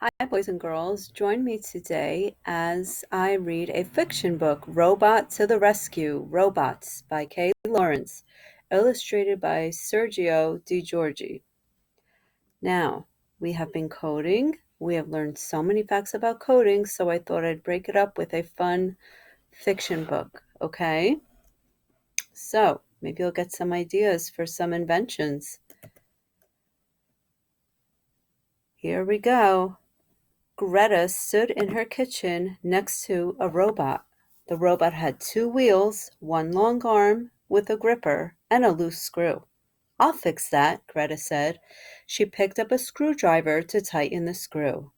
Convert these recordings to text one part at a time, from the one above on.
Hi, boys and girls. Join me today as I read a fiction book, Robot to the Rescue Robots by Kay Lawrence, illustrated by Sergio Di Giorgi. Now, we have been coding. We have learned so many facts about coding, so I thought I'd break it up with a fun fiction book, okay? So, maybe you'll get some ideas for some inventions. Here we go. Greta stood in her kitchen next to a robot. The robot had two wheels, one long arm with a gripper, and a loose screw. I'll fix that, Greta said. She picked up a screwdriver to tighten the screw.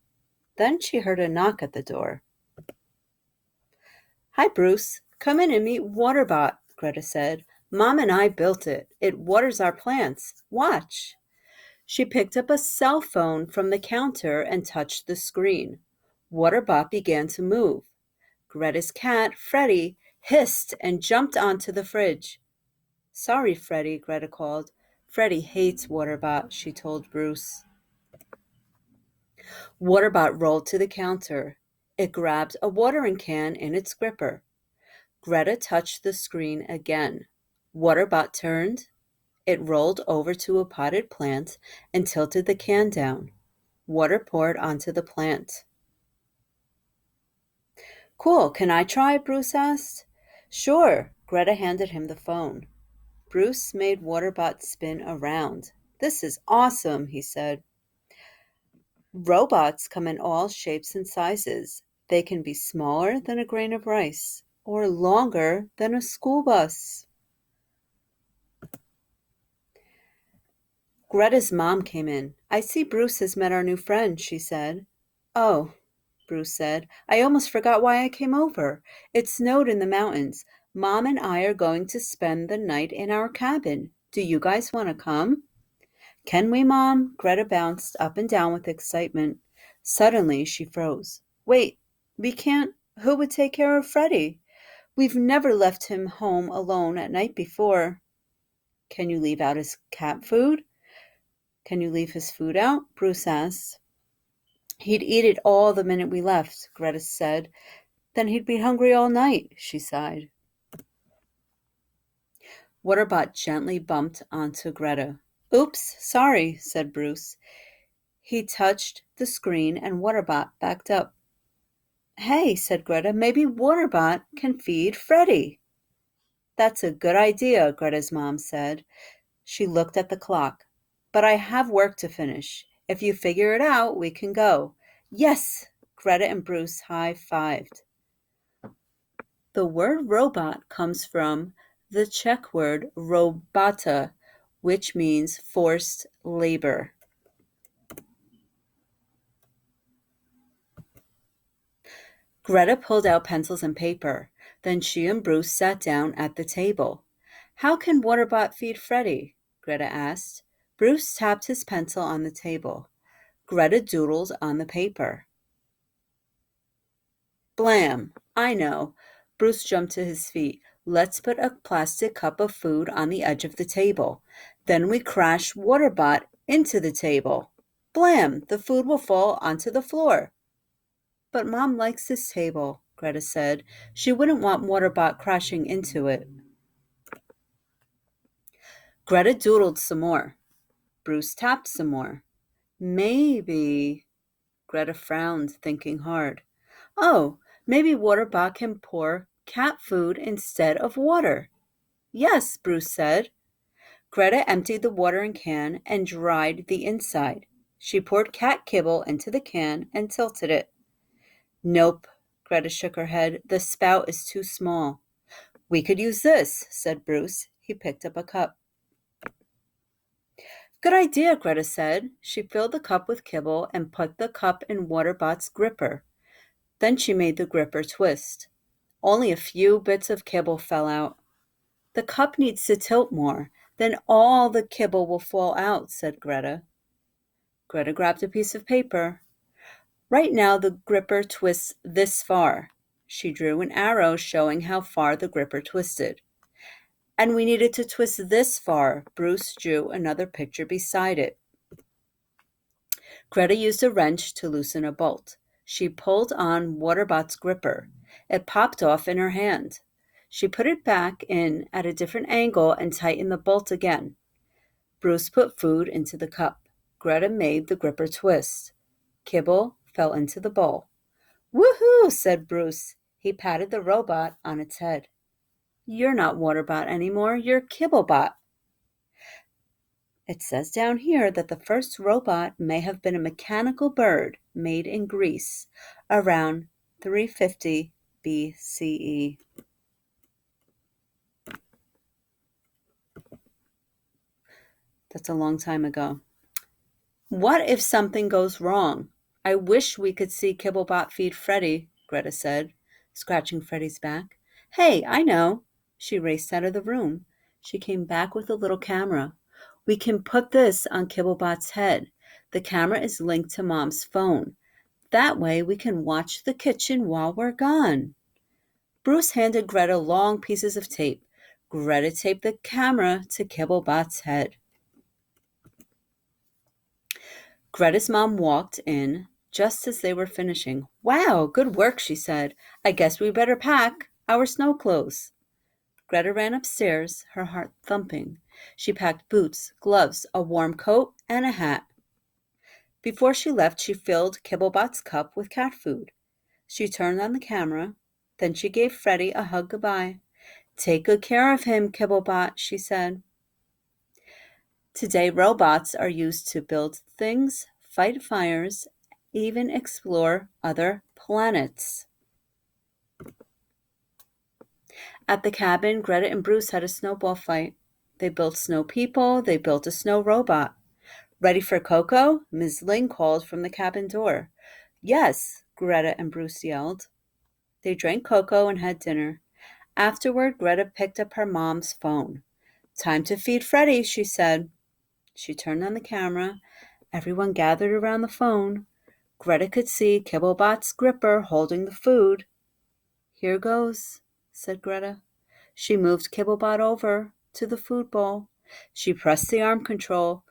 Then she heard a knock at the door. Hi, Bruce. Come in and meet Waterbot, Greta said. Mom and I built it. It waters our plants. Watch. She picked up a cell phone from the counter and touched the screen. Waterbot began to move. Greta's cat, Freddie, hissed and jumped onto the fridge. Sorry, Freddie, Greta called. Freddie hates Waterbot, she told Bruce. Waterbot rolled to the counter. It grabbed a watering can in its gripper. Greta touched the screen again. Waterbot turned. It rolled over to a potted plant and tilted the can down. Water poured onto the plant. Cool, can I try? Bruce asked. Sure, Greta handed him the phone. Bruce made Waterbot spin around. This is awesome, he said. Robots come in all shapes and sizes. They can be smaller than a grain of rice or longer than a school bus. Greta's mom came in. I see Bruce has met our new friend, she said. Oh, Bruce said. I almost forgot why I came over. It snowed in the mountains. Mom and I are going to spend the night in our cabin. Do you guys want to come? Can we, Mom? Greta bounced up and down with excitement. Suddenly, she froze. Wait, we can't. Who would take care of Freddie? We've never left him home alone at night before. Can you leave out his cat food? Can you leave his food out? Bruce asked. He'd eat it all the minute we left, Greta said. Then he'd be hungry all night, she sighed. Waterbot gently bumped onto Greta. Oops, sorry, said Bruce. He touched the screen and Waterbot backed up. Hey, said Greta, maybe Waterbot can feed Freddie. That's a good idea, Greta's mom said. She looked at the clock. But I have work to finish. If you figure it out, we can go. Yes, Greta and Bruce high-fived. The word robot comes from the Czech word robota, which means forced labor. Greta pulled out pencils and paper. Then she and Bruce sat down at the table. How can Waterbot feed Freddie? Greta asked. Bruce tapped his pencil on the table. Greta doodled on the paper. Blam! I know. Bruce jumped to his feet. Let's put a plastic cup of food on the edge of the table. Then we crash Waterbot into the table. Blam! The food will fall onto the floor. But Mom likes this table, Greta said. She wouldn't want Waterbot crashing into it. Greta doodled some more. Bruce tapped some more. Maybe, Greta frowned, thinking hard. Oh, maybe Waterbot can pour cat food instead of water. Yes, Bruce said. Greta emptied the watering can and dried the inside. She poured cat kibble into the can and tilted it. Nope, Greta shook her head. The spout is too small. We could use this, said Bruce. He picked up a cup. Good idea, Greta said. She filled the cup with kibble and put the cup in Waterbot's gripper. Then she made the gripper twist. Only a few bits of kibble fell out. The cup needs to tilt more. Then all the kibble will fall out, said Greta. Greta grabbed a piece of paper. Right now the gripper twists this far. She drew an arrow showing how far the gripper twisted. And we needed to twist this far. Bruce drew another picture beside it. Greta used a wrench to loosen a bolt. She pulled on Waterbot's gripper. It popped off in her hand. She put it back in at a different angle and tightened the bolt again. Bruce put food into the cup. Greta made the gripper twist. Kibble fell into the bowl. "Woohoo!" said Bruce. He patted the robot on its head. "You're not Waterbot anymore, you're Kibblebot." It says down here that the first robot may have been a mechanical bird made in Greece around 350 BCE. That's a long time ago. What if something goes wrong? I wish we could see Kibblebot feed Freddie, Greta said, scratching Freddie's back. Hey, I know. She raced out of the room. She came back with a little camera. We can put this on Kibblebot's head. The camera is linked to Mom's phone. That way we can watch the kitchen while we're gone. Bruce handed Greta long pieces of tape. Greta taped the camera to Kibblebot's head. Greta's mom walked in just as they were finishing. "Wow, good work," she said. "I guess we better pack our snow clothes." Greta ran upstairs, her heart thumping. She packed boots, gloves, a warm coat, and a hat. Before she left, she filled Kibblebot's cup with cat food. She turned on the camera. Then she gave Freddie a hug goodbye. "Take good care of him, Kibblebot," she said. Today, robots are used to build things, fight fires, even explore other planets. At the cabin, Greta and Bruce had a snowball fight. They built snow people. They built a snow robot. "Ready for cocoa?" Ms. Ling called from the cabin door. "Yes," Greta and Bruce yelled. They drank cocoa and had dinner. Afterward, Greta picked up her mom's phone. "Time to feed Freddie," she said. She turned on the camera. Everyone gathered around the phone. Greta could see Kibblebot's gripper holding the food. "Here goes," said Greta. She moved Kibblebot over to the food bowl. She pressed the arm control.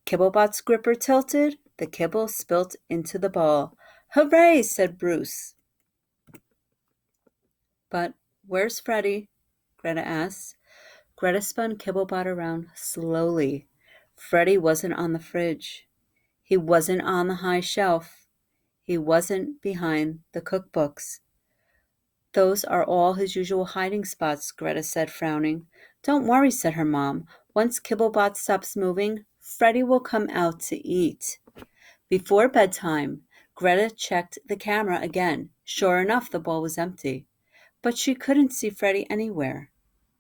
Kibblebot's gripper tilted. The kibble spilt into the bowl. "Hooray!" said Bruce. "But where's Freddie?" Greta asked. Greta spun Kibblebot around slowly. Freddie wasn't on the fridge. He wasn't on the high shelf. He wasn't behind the cookbooks. "Those are all his usual hiding spots," Greta said, frowning. "Don't worry," said her mom. "Once Kibblebot stops moving, Freddie will come out to eat." Before bedtime, Greta checked the camera again. Sure enough, the bowl was empty. But she couldn't see Freddie anywhere.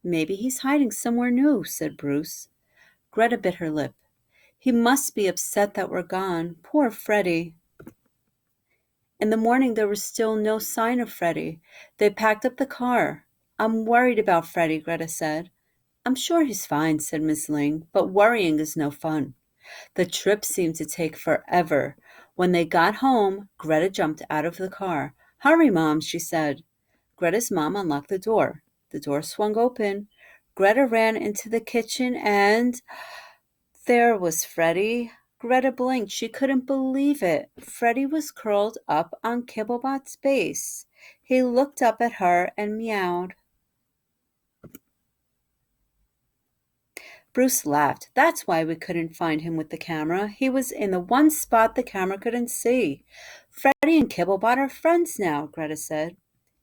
"Maybe he's hiding somewhere new," said Bruce. Greta bit her lip. "He must be upset that we're gone. Poor Freddie." In the morning, there was still no sign of Freddie. They packed up the car. "I'm worried about Freddie," Greta said. "I'm sure he's fine," said Miss Ling, "but worrying is no fun." The trip seemed to take forever. When they got home, Greta jumped out of the car. "Hurry, Mom," she said. Greta's mom unlocked the door. The door swung open. Greta ran into the kitchen and there was Freddie. Greta blinked. She couldn't believe it. Freddie was curled up on Kibblebot's base. He looked up at her and meowed. Bruce laughed. "That's why we couldn't find him with the camera. He was in the one spot the camera couldn't see." "Freddie and Kibblebot are friends now," Greta said.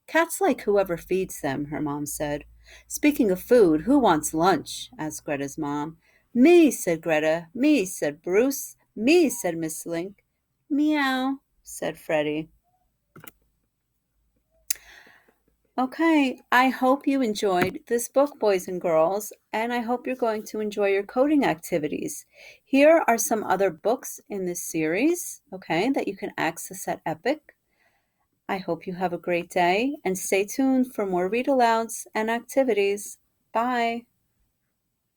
"Cats like whoever feeds them," her mom said. "Speaking of food, who wants lunch?" asked Greta's mom. "Me," said Greta. "Me," said Bruce. "Me," said Miss Link. "Meow," said Freddie. Okay, I hope you enjoyed this book, boys and girls, and I hope you're going to enjoy your coding activities. Here are some other books in this series, okay, that you can access at Epic. I hope you have a great day and stay tuned for more read alouds and activities. Bye.